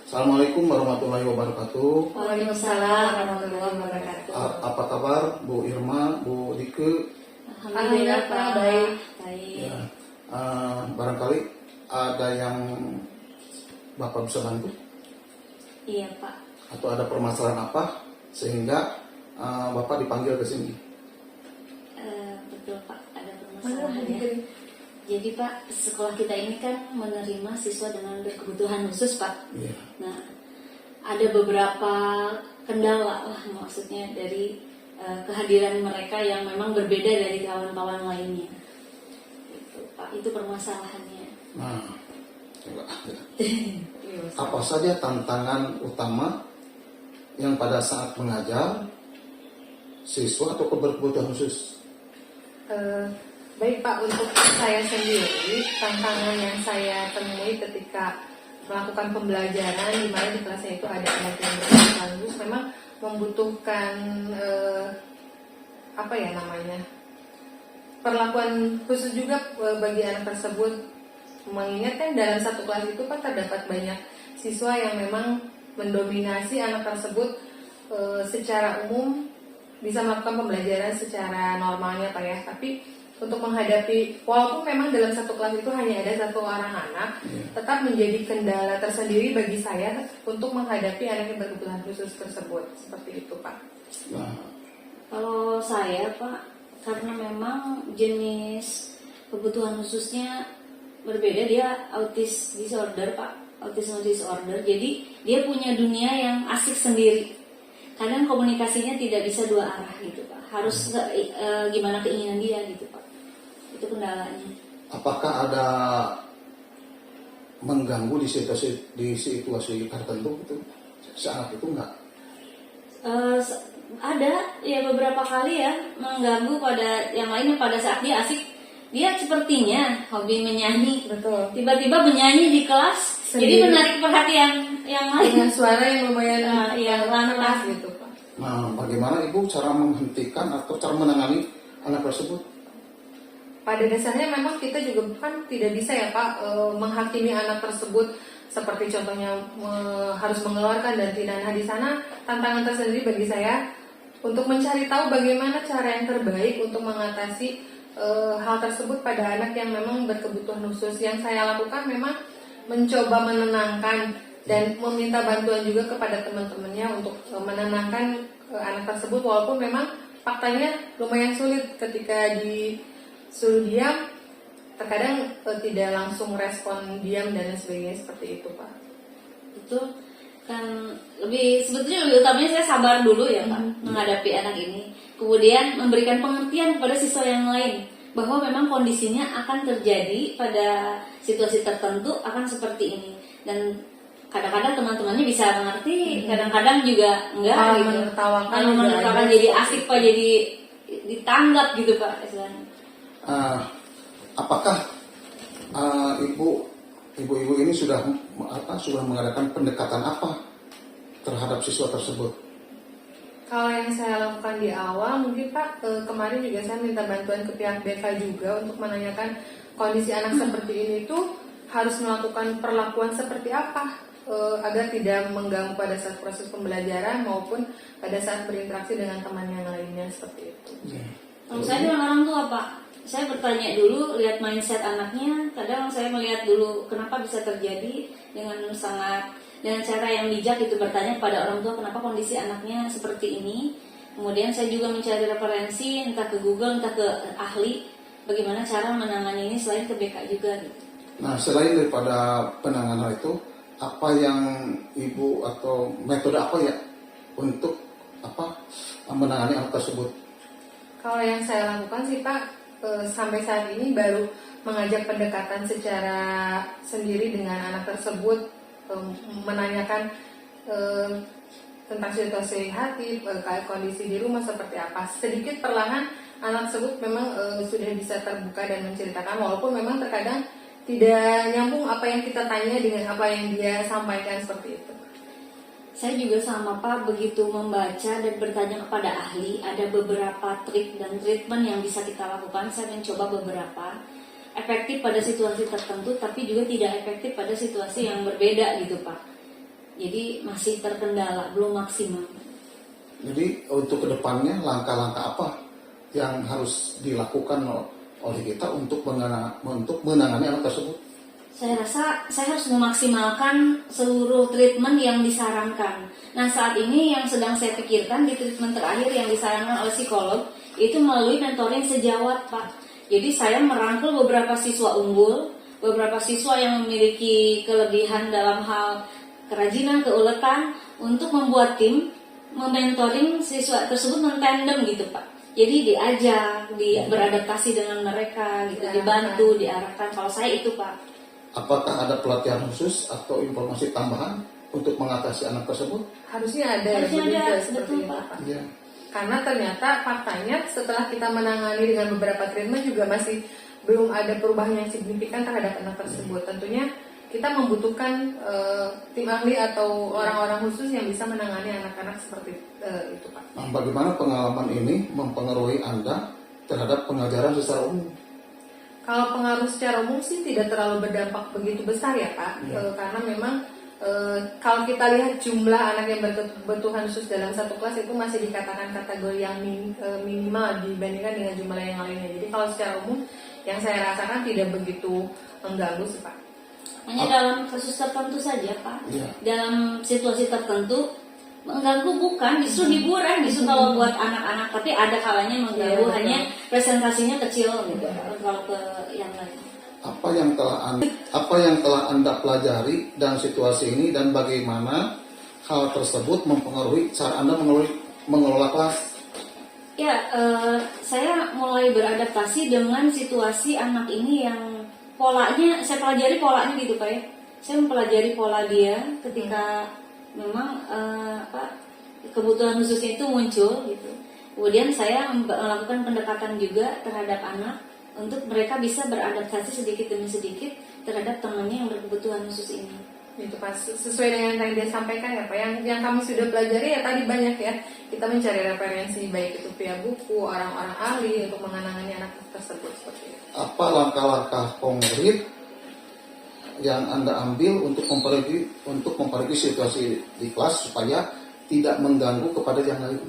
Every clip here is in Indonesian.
Assalamualaikum warahmatullahi wabarakatuh. Waalaikumsalam warahmatullahi wabarakatuh. Apa kabar Bu Irma, Bu Dike? Alhamdulillah Pak, baik. Ya, barangkali ada yang Bapak bisa bantu? Iya Pak. Atau ada permasalahan apa sehingga Bapak dipanggil ke sini? Betul Pak, ada permasalahan ya. Jadi Pak, sekolah kita ini kan menerima siswa dengan berkebutuhan khusus Pak. Iya. Nah, ada beberapa kendala lah maksudnya dari kehadiran mereka yang memang berbeda dari kawan-kawan lainnya. Itu Pak, itu permasalahannya. Nah, apa saja tantangan utama yang pada saat mengajar siswa atau berkebutuhan khusus? Baik Pak, untuk saya sendiri, tantangan yang saya temui ketika melakukan pembelajaran di mana di kelasnya itu ada anak yang berkebutuhan khusus, memang membutuhkan perlakuan khusus juga bagi anak tersebut. Mengingatkan dalam satu kelas itu Pak terdapat banyak siswa yang memang mendominasi anak tersebut secara umum bisa melakukan pembelajaran secara normalnya Pak ya, tapi untuk menghadapi, walaupun memang dalam satu kelas itu hanya ada satu orang anak, tetap menjadi kendala tersendiri bagi saya untuk menghadapi anak yang berkebutuhan khusus tersebut. Seperti itu Pak. Nah, Kalau saya Pak, karena memang jenis kebutuhan khususnya berbeda, dia autis disorder Pak, autism disorder. Jadi dia punya dunia yang asik sendiri. Kadang komunikasinya tidak bisa dua arah gitu Pak. Harus gimana keinginan dia gitu Pak. Itu kendalanya. apakah ada mengganggu di situasi tertentu itu saat itu enggak? Ada ya beberapa kali ya mengganggu pada yang lainnya pada saat dia asik. Dia sepertinya hobi menyanyi. Betul. Tiba-tiba menyanyi di kelas, Sendiri. jadi menarik perhatian yang lain. Dengan suara yang lumayan Iya, keras lantang gitu Pak. Nah, bagaimana Ibu cara menghentikan atau cara menangani anak tersebut? Pada dasarnya memang kita juga kan tidak bisa ya Pak menghakimi anak tersebut, seperti contohnya harus mengeluarkan dan tidak. Nah di sana tantangan tersendiri bagi saya untuk mencari tahu bagaimana cara yang terbaik untuk mengatasi hal tersebut pada anak yang memang berkebutuhan khusus. Yang saya lakukan memang mencoba menenangkan dan meminta bantuan juga kepada teman-temannya untuk menenangkan anak tersebut, walaupun memang faktanya lumayan sulit ketika disuruh diam, terkadang tidak langsung respon diam dan sebagainya seperti itu Pak. itu kan sebetulnya lebih utamanya saya sabar dulu ya Pak menghadapi anak ini. Kemudian memberikan pengertian kepada siswa yang lain bahwa memang kondisinya akan terjadi pada situasi tertentu akan seperti ini, dan kadang-kadang teman-temannya bisa mengerti, kadang-kadang juga enggak gitu. Menertawakan jadi asik Pak, jadi ditanggap gitu Pak istilahnya. Apakah ibu-ibu ini sudah mengadakan pendekatan apa terhadap siswa tersebut? Kalau yang saya lakukan di awal, mungkin Pak kemarin juga saya minta bantuan ke pihak BK juga untuk menanyakan kondisi anak seperti ini tuh harus melakukan perlakuan seperti apa agar tidak mengganggu pada saat proses pembelajaran maupun pada saat berinteraksi dengan teman yang lainnya seperti itu. Kalau saya dengan orang tua Pak, saya bertanya dulu, lihat mindset anaknya. Kadang saya melihat dulu kenapa bisa terjadi dengan cara yang bijak itu, bertanya kepada orang tua kenapa kondisi anaknya seperti ini. Kemudian saya juga mencari referensi entah ke Google entah ke ahli bagaimana cara menangani ini selain ke BK juga gitu. Nah, selain daripada penanganan itu, apa yang Ibu atau metode apa ya untuk menangani anak tersebut? Kalau yang saya lakukan sih Pak, sampai saat ini baru mengajak pendekatan secara sendiri dengan anak tersebut, menanyakan tentang situasi hati, kondisi di rumah seperti apa. Sedikit perlahan anak tersebut memang sudah bisa terbuka dan menceritakan, walaupun memang terkadang tidak nyambung apa yang kita tanya dengan apa yang dia sampaikan seperti itu. Saya juga sama Pak, begitu membaca dan bertanya kepada ahli, ada beberapa trik dan treatment yang bisa kita lakukan. Saya mencoba beberapa, efektif pada situasi tertentu, tapi juga tidak efektif pada situasi yang berbeda gitu Pak. Jadi masih terkendala, belum maksimal. Jadi untuk kedepannya langkah-langkah apa yang harus dilakukan oleh kita untuk menangani anak tersebut? Saya rasa saya harus memaksimalkan seluruh treatment yang disarankan. Nah, saat ini yang sedang saya pikirkan di treatment terakhir yang disarankan oleh psikolog itu melalui mentoring sejawat, Pak. Jadi saya merangkul beberapa siswa unggul, beberapa siswa yang memiliki kelebihan dalam hal kerajinan, keuletan untuk membuat tim mementoring siswa tersebut mentandem gitu, Pak. Jadi diajak, beradaptasi dengan mereka gitu, dibantu, diarahkan. Kalau saya itu, Pak. Apakah ada pelatihan khusus atau informasi tambahan untuk mengatasi anak tersebut? Harusnya ada, Harusnya begitu, ada, seperti betul, itu, Pak. Pak. Iya. Karena ternyata faktanya setelah kita menangani dengan beberapa treatment juga masih belum ada perubahan yang signifikan terhadap anak tersebut. Tentunya kita membutuhkan tim ahli atau orang-orang khusus yang bisa menangani anak-anak seperti itu, Pak. Nah, bagaimana pengalaman ini mempengaruhi Anda terhadap pengajaran secara umum? Kalau pengaruh secara umum sih tidak terlalu berdampak begitu besar ya, Pak. Karena memang kalau kita lihat jumlah anak yang berkebutuhan khusus dalam satu kelas itu masih dikatakan kategori yang minimal dibandingkan dengan jumlah yang lainnya. Jadi kalau secara umum yang saya rasakan tidak begitu mengganggu sih, Pak. Hanya dalam kasus tertentu saja, Pak. Iya. Dalam situasi tertentu mengganggu bukan, justru hiburan, justru kalau buat anak-anak. Tapi ada kalanya mengganggu, Iya, hanya presentasinya kecil gitu. Kalau ke yang lain. Apa yang telah Anda pelajari dan situasi ini dan bagaimana hal tersebut mempengaruhi cara Anda mengelola kelas? Ya, saya mulai beradaptasi dengan situasi anak ini yang polanya, saya pelajari polanya gitu, Pak ya. Saya mempelajari pola dia ketika memang kebutuhan khususnya itu muncul gitu. Kemudian saya melakukan pendekatan juga terhadap anak untuk mereka bisa beradaptasi sedikit demi sedikit terhadap temannya yang berkebutuhan khusus ini. Itu Pak, sesuai dengan yang dia sampaikan ya Pak, yang kami sudah pelajari ya tadi banyak ya. Kita mencari referensi baik itu via buku, orang-orang ahli untuk mengenangani anak tersebut seperti itu. Apa langkah-langkah konkret yang Anda ambil untuk memperbaiki situasi di kelas supaya tidak mengganggu kepada yang lain?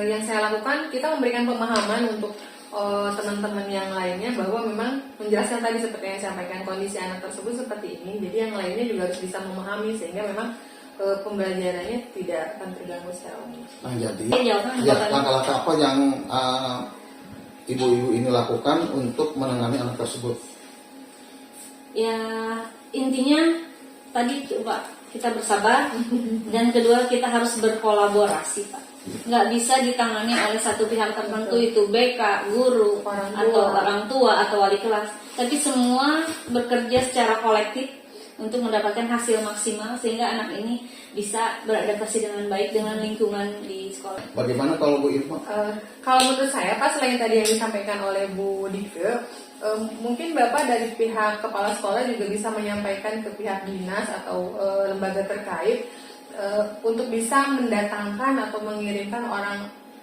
Yang saya lakukan, kita memberikan pemahaman untuk teman-teman yang lainnya bahwa memang menjelaskan tadi seperti yang saya sampaikan kondisi anak tersebut seperti ini. Jadi yang lainnya juga harus bisa memahami sehingga memang pembelajarannya tidak akan terganggu secara umum. Nah, jadi langkah-langkah apa yang ibu-ibu ini lakukan untuk menangani anak tersebut? Ya, intinya tadi coba kita bersabar dan kedua kita harus berkolaborasi, Pak. Nggak bisa ditangani oleh satu pihak tertentu, itu BK, guru, atau orang tua atau wali kelas. Tapi semua bekerja secara kolektif untuk mendapatkan hasil maksimal sehingga anak ini bisa beradaptasi dengan baik dengan lingkungan di sekolah. Bagaimana kalau Bu Irma? Kalau menurut saya Pak, selain tadi yang disampaikan oleh Bu Dike, mungkin Bapak dari pihak kepala sekolah juga bisa menyampaikan ke pihak dinas atau lembaga terkait untuk bisa mendatangkan atau mengirimkan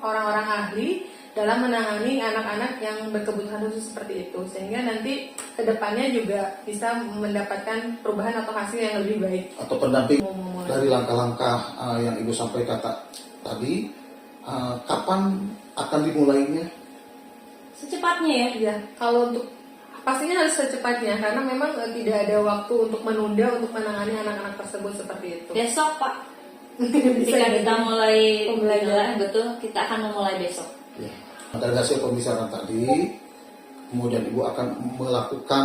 orang-orang ahli dalam menangani anak-anak yang berkebutuhan khusus seperti itu, sehingga nanti kedepannya juga bisa mendapatkan perubahan atau hasil yang lebih baik atau pendamping dari langkah-langkah yang Ibu sampaikan tadi. Kapan akan dimulainya? Secepatnya ya. Iya, kalau untuk pastinya harus secepatnya karena memang tidak ada waktu untuk menunda untuk menangani anak-anak tersebut seperti itu. Besok, Pak. Ketika kita mulai pembelajaran, betul, kita akan memulai besok. Ya. Dari hasil pembicaraan tadi, kemudian Ibu akan melakukan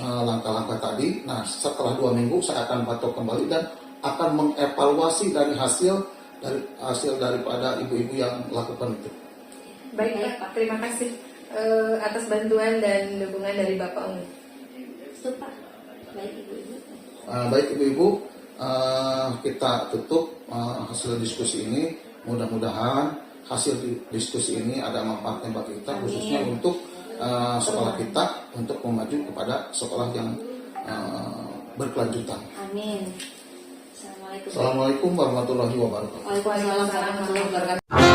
langkah-langkah tadi. Nah, setelah 2 minggu saya akan pantau kembali dan akan mengevaluasi dari hasil daripada ibu-ibu yang lakukan itu. Baik Pak, terima kasih atas bantuan dan dukungan dari Bapak Umi. Itu Pak. Baik ibu-ibu. Baik ibu-ibu, kita tutup hasil diskusi ini. Mudah-mudahan hasil diskusi ini ada manfaatnya bagi kita, khususnya untuk sekolah kita untuk memaju kepada sekolah yang berkelanjutan. Amin. Assalamualaikum warahmatullahi wabarakatuh. Waalaikumsalam warahmatullahi wabarakatuh.